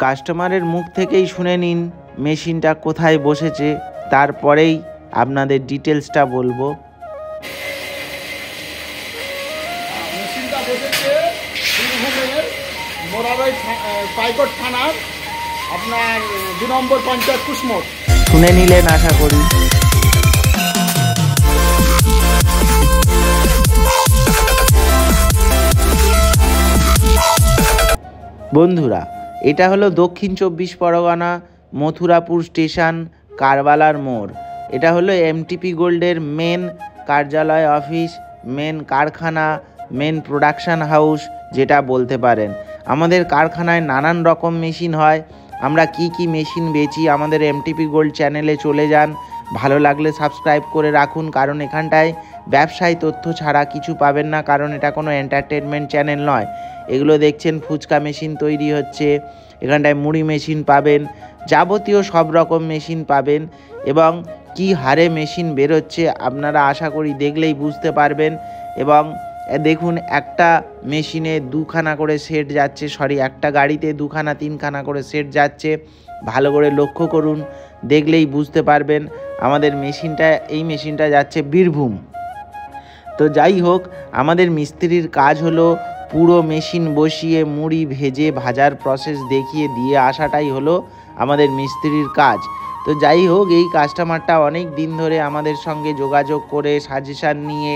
কাস্টমারের মুখ থেকেই শুনে নিন মেশিনটা কোথায় বসেছে, তারপরেই আপনাদের ডিটেলসটা বলবো। মেশিনটা বসেছে বীরভূমের মোরাবাই পাইকট থানার আপনার 2 নম্বর পঞ্চায়েত কুসমোড়। শুনে নিলেন আশা করি। বন্ধুরা, এটা হলো দক্ষিণ 24 পরগনা মথুরাপুর স্টেশন, কারবালার মোড়। এটা হলো এমটিপি গোল্ডের মেন কার্যালয়, অফিস, মেন কারখানা, মেন প্রোডাকশান হাউস যেটা বলতে পারেন। আমাদের কারখানায় নানান রকম মেশিন হয়। আমরা কি কি মেশিন বেচি আমাদের এমটিপি গোল্ড চ্যানেলে চলে যান, ভালো লাগলে সাবস্ক্রাইব করে রাখুন, কারণ এখানটায় ব্যবসায়ী তথ্য ছাড়া কিছু পাবেন না, কারণ এটা কোনো এন্টারটেনমেন্ট চ্যানেল নয়। এগুলো দেখছেন ফুচকা মেশিন তৈরি হচ্ছে, এখানটায় মুড়ি মেশিন পাবেন, যাবতীয় সব রকম মেশিন পাবেন এবং কি হারে মেশিন বেরোচ্ছে আপনারা আশা করি দেখলেই বুঝতে পারবেন। এবং দেখুন একটা মেশিনে 2খানা করে সেট যাচ্ছে, একটা গাড়িতে 2খানা 3খানা করে সেট যাচ্ছে। ভালো করে লক্ষ্য করুন, দেখলেই বুঝতে পারবেন। আমাদের এই মেশিনটা যাচ্ছে বীরভূম। তো যাই হোক, আমাদের মিস্ত্রির কাজ হলো পুরো মেশিন বসিয়ে মুড়ি ভেজে ভাজার প্রসেস দেখিয়ে দিয়ে আসাটাই হলো আমাদের মিস্ত্রির কাজ। তো যাই হোক, এই কাস্টমারটা অনেক দিন ধরে আমাদের সঙ্গে যোগাযোগ করে সাজেশান নিয়ে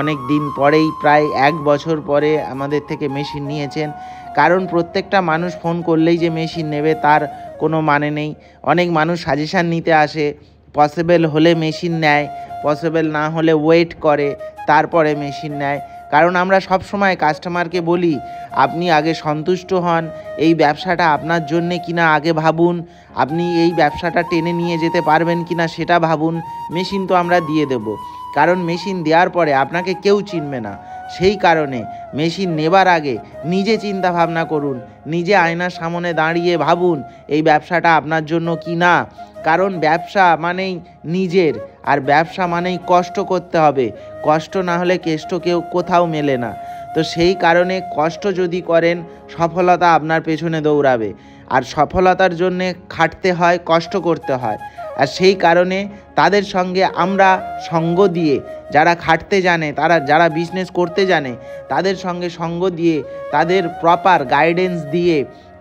অনেক দিন পরেই প্রায় 1 বছর পরে আমাদের থেকে মেশিন নিয়েছেন। কারণ প্রত্যেকটা মানুষ ফোন করলেই যে মেশিন নেবে তার কোনো মানে নেই। অনেক মানুষ সাজেশান নিতে আসে, পসিবল হলে মেশিন নেয়, পসিবল না হলে ওয়েট করে, তারপরে মেশিন নেয়। কারণ আমরা সব সময় কাস্টমারকে বলি, আপনি আগে সন্তুষ্ট হন, এই ব্যবসাটা আপনার জন্যে কিনা আগে ভাবুন, আপনি এই ব্যবসাটা টেনে নিয়ে যেতে পারবেন কিনা সেটা ভাবুন। মেশিন তো আমরা দিয়ে দেব, কারণ মেশিন দেওয়ার পরে আপনাকে কেউ চিনবে না। সেই কারণে মেশিন নেবার আগে নিজে চিন্তা ভাবনা করুন, নিজে আয়নার সামনে দাঁড়িয়ে ভাবুন এই ব্যবসাটা আপনার জন্য কি না। কারণ ব্যবসা মানেই নিজের, আর ব্যবসা মানেই কষ্ট করতে হবে। কষ্ট না হলে কেষ্ট কেউ কোথাও মেলে না। তো সেই কারণে কষ্ট যদি করেন, সফলতা আপনার পেছনে দৌড়াবে। আর সফলতার জন্যে খাটতে হয়, কষ্ট করতে হয়। আর সেই কারণে তাদের সঙ্গে আমরা সঙ্গ দিয়ে, যারা খাটতে জানে, যারা বিজনেস করতে জানে, তাদের সঙ্গে সঙ্গ দিয়ে, তাদের প্রপার গাইডেন্স দিয়ে,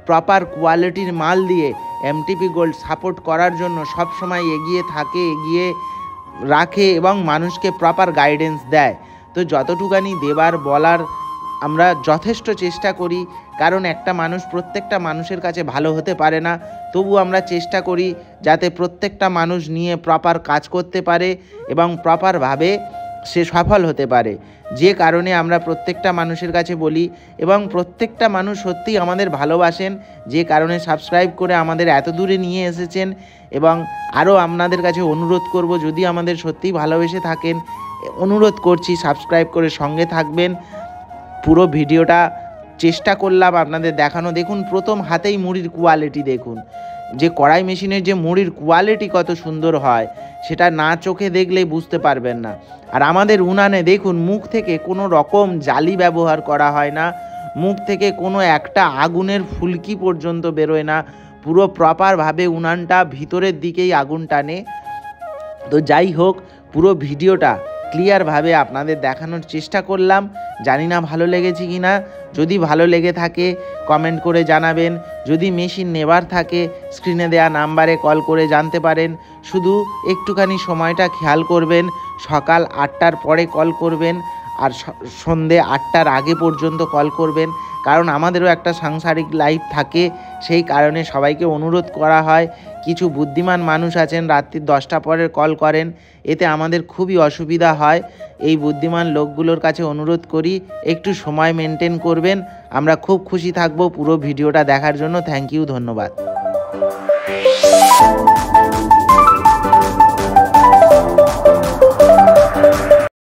প্রপার কোয়ালিটির মাল দিয়ে এমটিপি গোল্ড সাপোর্ট করার জন্য সব সময় এগিয়ে রাখে এবং মানুষকে প্রপার গাইডেন্স দেয়। তো যতটুকানি দেবার বলার আমরা যথেষ্ট চেষ্টা করি, কারণ প্রত্যেকটা মানুষের কাছে ভালো হতে পারে না। তবু আমরা চেষ্টা করি যাতে প্রত্যেকটা মানুষ নিয়ে প্রপার কাজ করতে পারে এবং প্রপারভাবে সে সফল হতে পারে। যে কারণে আমরা প্রত্যেকটা মানুষের কাছে বলি এবং প্রত্যেকটা মানুষ সত্যিই আমাদের ভালোবাসেন, যে কারণে সাবস্ক্রাইব করে আমাদের এত দূরে নিয়ে এসেছেন। এবং আরও আপনাদের কাছে অনুরোধ করব, যদি আমাদের সত্যিই ভালোবেসে থাকেন, অনুরোধ করছি সাবস্ক্রাইব করে সঙ্গে থাকবেন। পুরো ভিডিওটা চেষ্টা করলাম আপনাদের দেখানো। দেখুন, প্রথম হাতেই মুড়ির কোয়ালিটি দেখুন, যে কড়াই মেশিনের যে মুড়ির কোয়ালিটি কত সুন্দর হয়, সেটা না চোখে দেখলেই বুঝতে পারবেন না। আর আমাদের উনানে দেখুন, মুখ থেকে কোনো রকম জালি ব্যবহার করা হয় না, মুখ থেকে কোনো একটা আগুনের ফুলকি পর্যন্ত বেরোয় না। পুরো প্রপারভাবে উনানটা ভিতরের দিকেই আগুন টানে। তো যাই হোক, পুরো ভিডিওটা ক্লিয়ারভাবে আপনাদের দেখানোর চেষ্টা করলাম। জানি না ভালো লেগেছে কি না। যদি ভালো লেগে থাকে কমেন্ট করে জানাবেন। যদি মেশিন নেবার থাকে স্ক্রিনে দেওয়া নাম্বারে কল করে জানতে পারেন। শুধু একটুখানি সময়টা খেয়াল করবেন, সকাল 8টার পরে কল করবেন আর সন্ধে 8টার আগে পর্যন্ত কল করবেন, কারণ আমাদেরও একটা সাংসারিক লাইফ থাকে। সেই কারণে সবাইকে অনুরোধ করা হয়, কিছু বুদ্ধিমান মানুষ আছেন রাত্রি 10টা পরে কল করেন, এতে আমাদের খুবই অসুবিধা হয়। এই বুদ্ধিমান লোকগুলোর কাছে অনুরোধ করি একটু সময় মেনটেন করবেন। আমরা খুব খুশি থাকব পুরো ভিডিওটা দেখার জন্য। থ্যাংক ইউ, ধন্যবাদ।